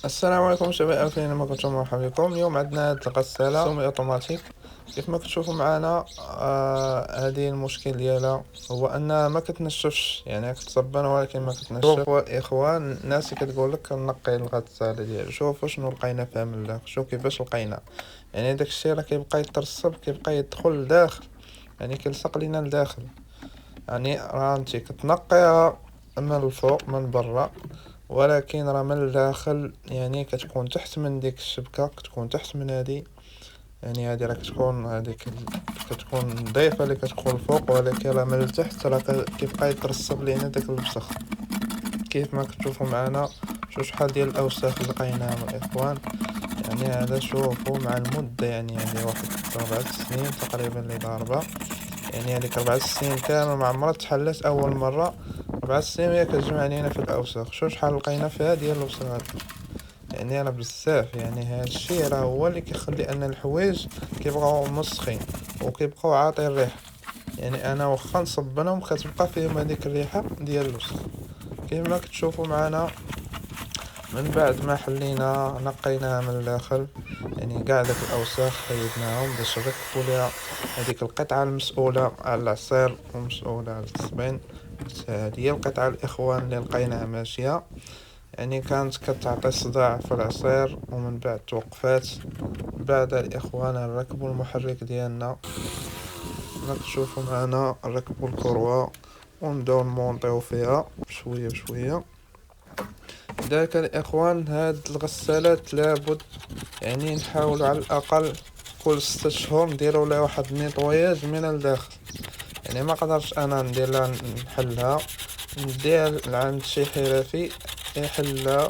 السلام عليكم شباب، فينما كنتم مرحبا بكم. اليوم عندنا هاد الغسالة سومي اوتوماتيك. كيف ما كتشوفوا معنا، هذه المشكل ديالها هو انها ما كتنشفش، يعني كتصبن ولكن ما كتنشف. شوفوا اخوان، الناس اللي كتقول لك نقي الغسالة ديالي، شوفوا شنو لقينا فيها من الداخل، شوف كيفاش لقينا. يعني داك الشيء راه كيبقى يترسب، كيبقى يدخل لداخل، يعني كيلصق لينا لداخل. يعني راه انت كتنقيها من الفوق من برا، ولكن راه من الداخل يعني كتكون تحت من ديك الشبكة، كتكون تحت من هادي. يعني هادي راه كتكون هاديك كتكون ضيفة اللي كتكون الفوق، ولكن راه من التحت راه كيبقى يترسب لينا داك الوسخ. كيف ما كتشوفوا معنا، شوف شحال ديال الاوساخ لقيناها من الاخوان. يعني هذا شوفوا مع المدة، يعني هذه واحد 4 سنين تقريبا اللي ضاربة. يعني هذيك 4 سنين كامل ما عمرها تحلت، اول مرة 4 سنين وهي كتجمع علينا في الاوساخ. شوف شحال لقينا فيها ديال الوسخ هاد. يعني انا بزاف، يعني هاد الشيء راه هو اللي كيخلي ان الحوايج كيبقاو مسخين وكيبقاو عاطي الريحه. يعني انا واخا نصبنهم كتبقى فيهم هذيك الريحه ديال الوسخ. كيما كتشوفوا معنا، من بعد ما حلينا نقيناها من الداخل، يعني كاع داك الاوساخ خيطناهم باش نركبوا ليها هذيك القطعه المسؤوله على العصير ومسؤوله على التصبين. هذه هي القطعه الاخوان اللي لقيناها ماشيه. يعني كانت كتعطي صداع في العصير ومن بعد توقفات. بعد الإخوان نركبو المحرك ديالنا، كما كتشوفو معنا نركبو الكروة ونبداو نمونطيو فيها بشوية بشوية. لذلك الإخوان، هاد الغسالات لابد يعني نحاولو على الأقل كل 6 شهور نديرو لها واحد النيطواياج من الداخل. يعني ما قدرش انا ندير لها نحلها، نديها لعند شي حرفي يحلها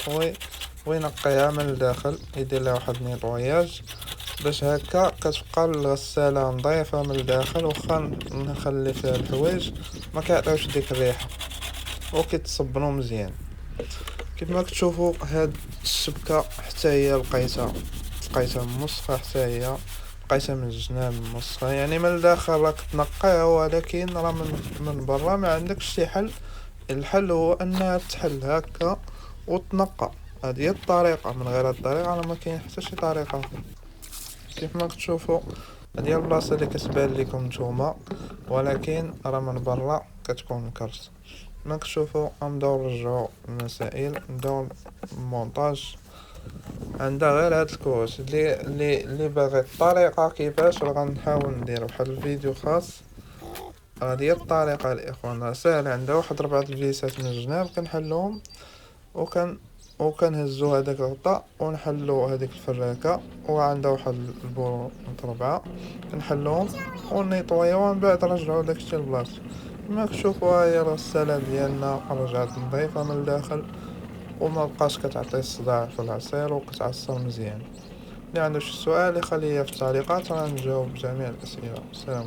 وينقيها من الداخل، يدير لها واحد نيطواياج، باش هكا كتبقى الغسالة نظيفة من الداخل. واخا نخلي فيها الحوايج ما كيعطيوش ديك الريحة وكيتصبنوا مزيان. كيف ما كتشوفوا هاد الشبكة حتى هي لقيتها مسخة، حتى هي لقيتها من الجناب مسخة. يعني من الداخل راك تنقيها، ولكن راه من برا ما عندكش شي حل. الحل هو انها تحل هكا وتنقى. هذه هي الطريقة، من غير هاد الطريقة راه ما كاين حتى شي طريقة أخرى. كيف ما كتشوفوا، هذه هي البلاصة اللي كتبان لكم نتوما، ولكن راه من برا كتكون مكرس. ما كتشوفوا نبداو نرجعو المسائل، نبداو المونتاج. عندها غير هاد الكوش اللي باغي الطريقة كيفاش راه غنحاول ندير واحد الفيديو خاص. هذه هي الطريقة الاخوان، راه ساهل. عندها واحد 4 فيسات من الجناب كنحلوهم، وكان وكنهزو هداك الغطاء ونحلو هذيك الفراكة، وعندها واحد البورو 4 كنحلوهم ونيطويو، ومن بعد نرجعو داكشي لبلاصتو. كما كتشوفوا هي الغسالة ديالنا رجعت نظيفة من الداخل، وما بقاش كتعطي الصداع في العصير وكتعصر مزيان. اللي عنده شي سؤال يخليه في التعليقات، غنجاوب جميع الأسئلة. السلام.